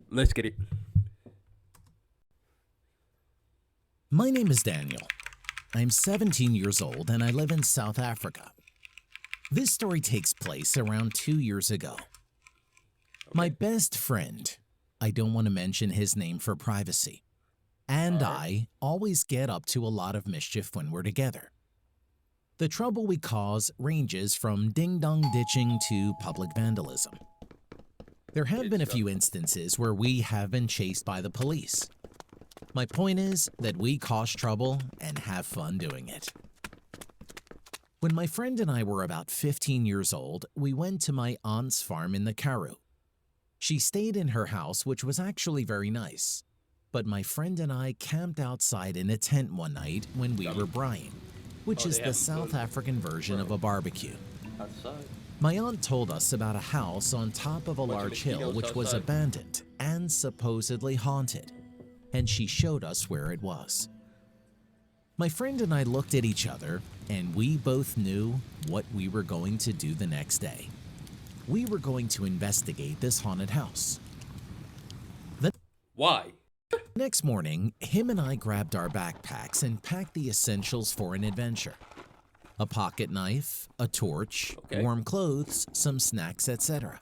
Let's get it. My name is Daniel. I'm 17 years old and I live in South Africa. This story takes place around 2 years ago. My best friend, I don't want to mention his name for privacy, and All right. I always get up to a lot of mischief when we're together. The trouble we cause ranges from ding-dong ditching to public vandalism. There have Good been a stuff. few instances where we have been chased by the police. My point is that we cause trouble and have fun doing it. When my friend and I were about 15 years old, we went to my aunt's farm in the Karoo. She stayed in her house, which was actually very nice. But my friend and I camped outside in a tent one night when we were braaiing, which Oh, is they the have South them African version of a barbecue. outside. My aunt told us about a house on top of a Bunch of large hill mosquitoes which was outside. abandoned and supposedly haunted, and she showed us where it was. My friend and I looked at each other, and we both knew what we were going to do the next day. We were going to investigate this haunted house. The Why? next morning, him and I grabbed our backpacks and packed the essentials for an adventure. A pocket knife, a torch, Okay. warm clothes, some snacks, etc.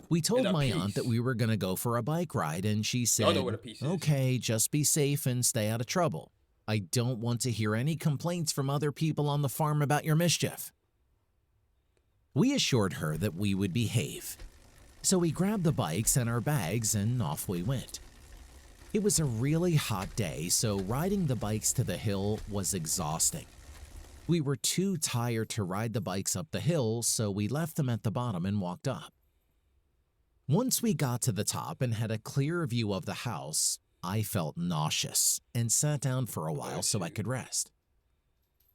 We told And a my aunt piece. that we were going to go for a bike ride, and she Y'all know said, what a piece is. "Okay, just be safe and stay out of trouble. I don't want to hear any complaints from other people on the farm about your mischief." We assured her that we would behave. So we grabbed the bikes and our bags and off we went. It was a really hot day, so riding the bikes to the hill was exhausting. We were too tired to ride the bikes up the hill, so we left them at the bottom and walked up. Once we got to the top and had a clear view of the house, I felt nauseous and sat down for a while so I could rest.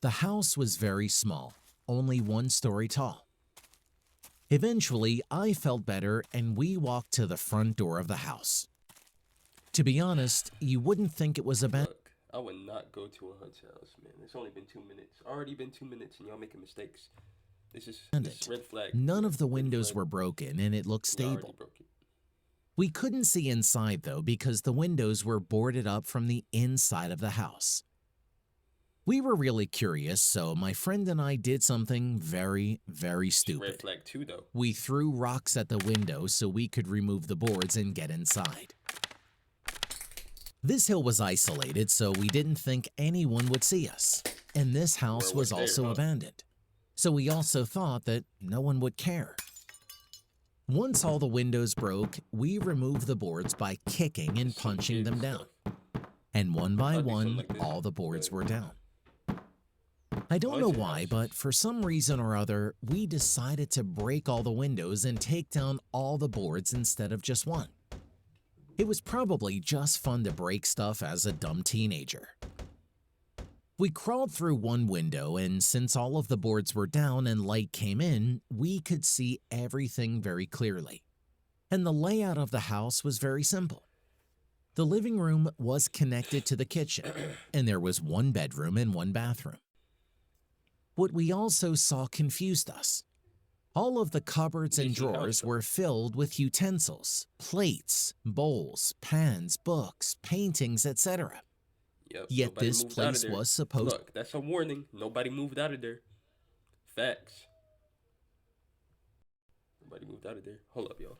The house was very small, only 1 story tall. Eventually, I felt better and we walked to the front door of the house. To be honest, you wouldn't think it was abandoned. Look, I would not go to a haunted house, man. It's only been 2 minutes. Already been 2 minutes, and y'all making mistakes. This is red flag. None of the Red windows flag. were broken and it looked Y'all already stable. broke it. We couldn't see inside though because the windows were boarded up from the inside of the house. We were really curious, so my friend and I did something very, very It's red stupid. flag too, though. We threw rocks at the window so we could remove the boards and get inside. This hill was isolated, so we didn't think anyone would see us. And this house was there, also huh? abandoned. So we also thought that no one would care. Once all the windows broke, we removed the boards by kicking and punching them down. And one by I'll do something one, like this. all the boards Yeah. were down. I don't know Haunted why, houses. but for some reason or other, we decided to break all the windows and take down all the boards instead of just one. It was probably just fun to break stuff as a dumb teenager. We crawled through one window, and since all of the boards were down and light came in, we could see everything very clearly. And the layout of the house was very simple. The living room was connected to the kitchen, and there was 1 bedroom and 1 bathroom. What we also saw confused us. All of the cupboards and Decent house, drawers though. were filled with utensils, plates, bowls, pans, books, paintings, etc. Yep. Yet nobody this moved out of place there. was supposed. Look, that's a warning. Nobody moved out of there. Facts. Nobody moved out of there. Hold up, y'all.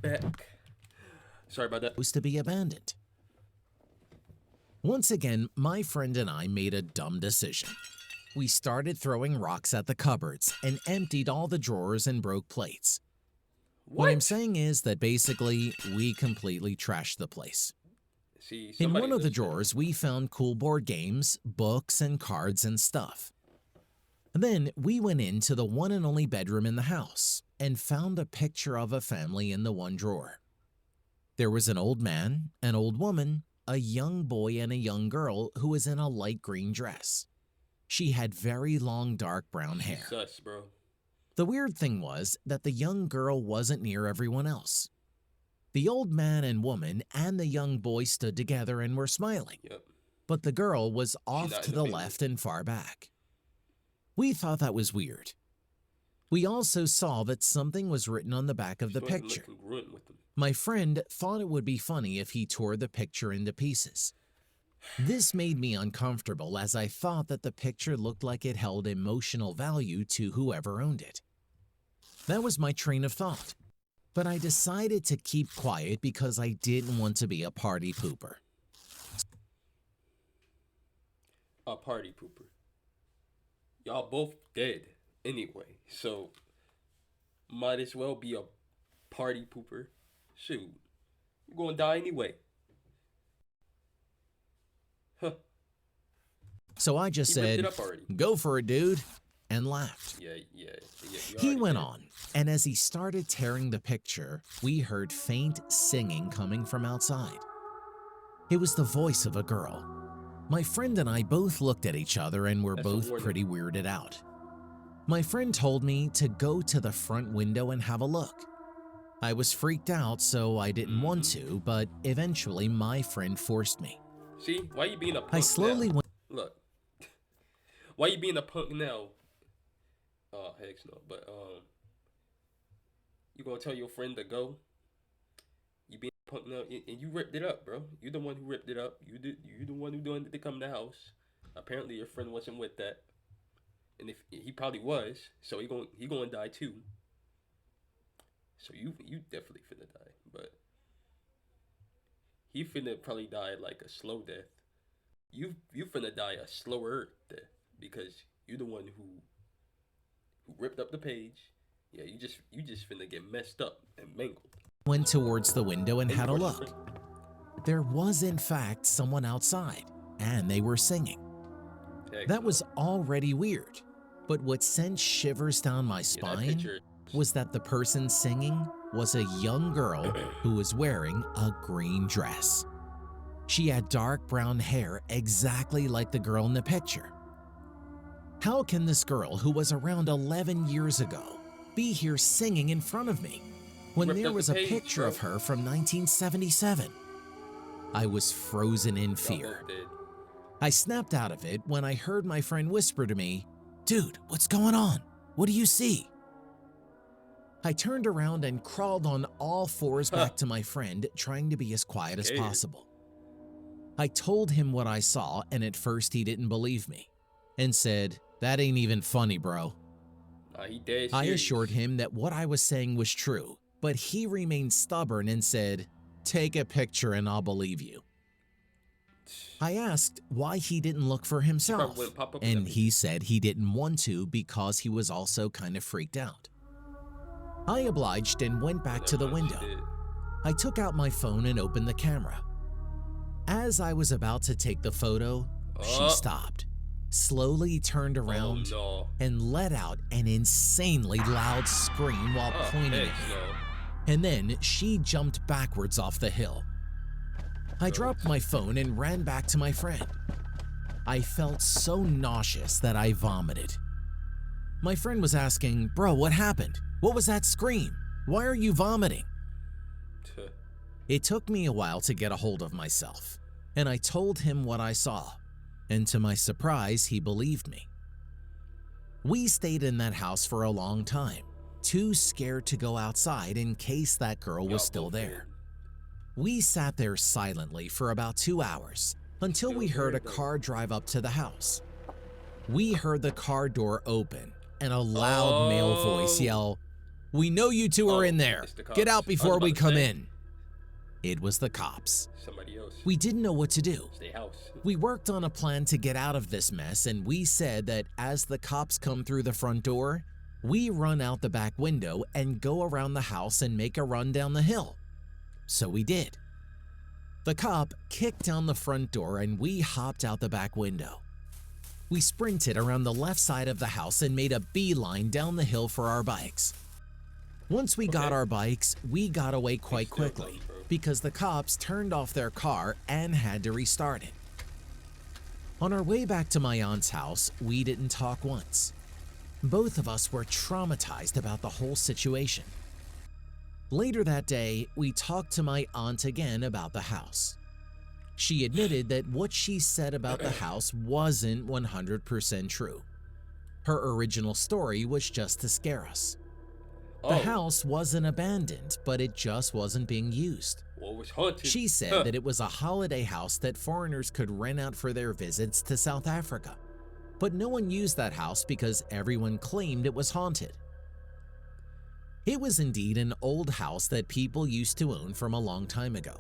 Back. Sorry about that. Supposed to be abandoned. Once again, my friend and I made a dumb decision. We started throwing rocks at the cupboards and emptied all the drawers and broke plates. What I'm saying is that basically, we completely trashed the place. See, In somebody one of the lives there. drawers, we found cool board games, books, and cards and stuff. Then we went into the one and only bedroom in the house and found a picture of a family in the one drawer. There was an old man, an old woman, a young boy, and a young girl who was in a light green dress. She had very long dark brown hair. Sus, bro. The weird thing was that the young girl wasn't near everyone else. The old man and woman and the young boy stood together and were smiling. Yep. But the girl was off not to in the the picture. left and far back. We thought that was weird. We also saw that something was written on the back of the She wasn't picture. congruent with them. My friend thought it would be funny if he tore the picture into pieces. This made me uncomfortable as I thought that the picture looked like it held emotional value to whoever owned it. That was my train of thought, but I decided to keep quiet because I didn't want to be a party pooper. A party pooper. Y'all both dead anyway, so might as well be a party pooper. Shoot, you're gonna die anyway. Huh. So I just He ripped said, it up already. "Go for it, dude," and laughed. Yeah. You He already went did. on, and as he started tearing the picture, we heard faint singing coming from outside. It was the voice of a girl. My friend and I both looked at each other and were That's a both warning. pretty weirded out. My friend told me to go to the front window and have a look. I was freaked out, so I didn't want to, but eventually my friend forced me. See, why you being a punk I slowly now? went. Look, why you being a punk now? Oh, heck no. But you gonna tell your friend to go? You being a punk now, and you ripped it up, bro. You the one who ripped it up. You the one who doing it to come to the house. Apparently, your friend wasn't with that, and if he probably was, so he gonna die too. So you definitely finna die, but he finna probably die like a slow death. You finna die a slower death because you the one who ripped up the page. Yeah, you just finna get messed up and mangled. Went towards the window and had a Of look. course. There was in fact someone outside, and they were singing. Heck That no. was already weird, but what sent shivers down my Yeah, that spine picture. was that the person singing was a young girl who was wearing a green dress. She had dark brown hair exactly like the girl in the picture. How can this girl, who was around 11 years ago, be here singing in front of me when Ripped there up was the a page, picture bro. of her from 1977? I was frozen in Y'all fear. both dead. I snapped out of it when I heard my friend whisper to me, "Dude, what's going on? What do you see?" I turned around and crawled on all fours back to my friend, trying to be as quiet as Scared. possible. I told him what I saw, and at first he didn't believe me and said, "That ain't even funny, bro." Nah, he dead I serious. assured him that what I was saying was true, but he remained stubborn and said, "Take a picture and I'll believe you." I asked why he didn't look for himself, Probably wouldn't pop up in and that he said he didn't want to because he was also kind of freaked out. I obliged and went back to the Never mind, she window. did. I took out my phone and opened the camera. As I was about to take the photo, she Oh. stopped, slowly turned around, Oh and let out an insanely loud scream while no. Oh, pointing heck at me. no. And then she jumped backwards off the hill. I dropped my phone and ran back to my friend. I felt so nauseous that I vomited. My friend was asking, "Bro, what happened? What was that scream? Why are you vomiting?" Tuh. It took me a while to get a hold of myself, and I told him what I saw, and to my surprise, he believed me. We stayed in that house for a long time, too scared to go outside in case that girl was Y'all still both there. dead. We sat there silently for about 2 hours until we Still heard a there, though. car drive up to the house. We heard the car door open and a loud male voice Oh. yell, "We know you two are Oh, in there. it's the Get cops. out I was before about we to come say. in." It was the cops. Somebody else. We didn't know what to do. Stay house. We worked on a plan to get out of this mess, and we said that as the cops come through the front door, we run out the back window and go around the house and make a run down the hill. So we did. The cop kicked down the front door and we hopped out the back window. We sprinted around the left side of the house and made a beeline down the hill for our bikes. Once we got Okay. our bikes, we got away quite still quickly dumb, bro. because the cops turned off their car and had to restart it. On our way back to my aunt's house, we didn't talk once. Both of us were traumatized about the whole situation. Later that day, we talked to my aunt again about the house. She admitted that what she said about the house wasn't 100% true. Her original story was just to scare us. The Oh, house wasn't abandoned, but it just wasn't being used. well, it was haunted. She said that it was a holiday house that foreigners could rent out for their visits to South Africa. But no one used that house because everyone claimed it was haunted. It was indeed an old house that people used to own from a long time ago.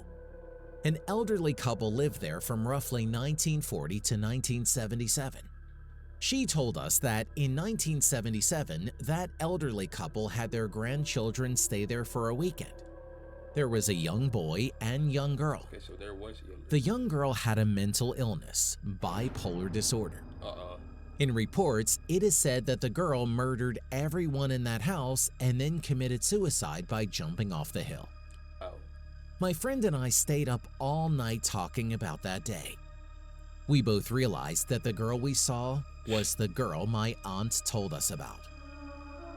An elderly couple lived there from roughly 1940 to 1977. She told us that in 1977, that elderly couple had their grandchildren stay there for a weekend. There was a young boy and young girl. Okay, so there was young. The young girl had a mental illness, bipolar disorder. In reports, it is said that the girl murdered everyone in that house and then committed suicide by jumping off the hill. Oh. My friend and I stayed up all night talking about that day. We both realized that the girl we saw was the girl my aunt told us about.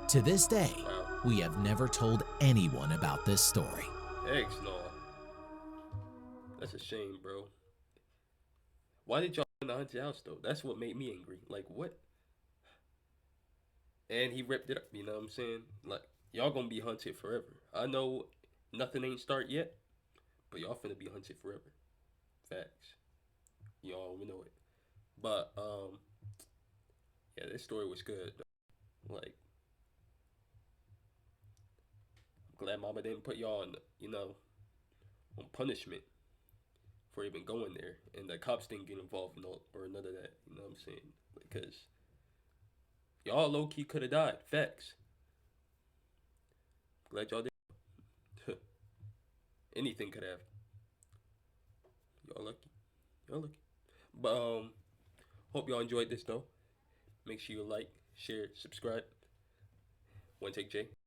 To this day, Wow. we have never told anyone about this story. Eggs, no. That's a shame, bro. Why did y'all in the haunted house though? That's what made me angry. Like what? And he ripped it up. You know what I'm saying? Like y'all gonna be hunted forever. I know nothing ain't start yet, but y'all finna be hunted forever. Facts. Y'all know it. But yeah, this story was good. Like I'm glad Mama didn't put y'all on, on punishment for even going there, and the cops didn't get involved in all, or none of that. You know what I'm saying? Because y'all low key could have died. Facts. Glad y'all did. Anything could have. Y'all lucky. Y'all lucky. But hope y'all enjoyed this though. Make sure you like, share, subscribe. One take J.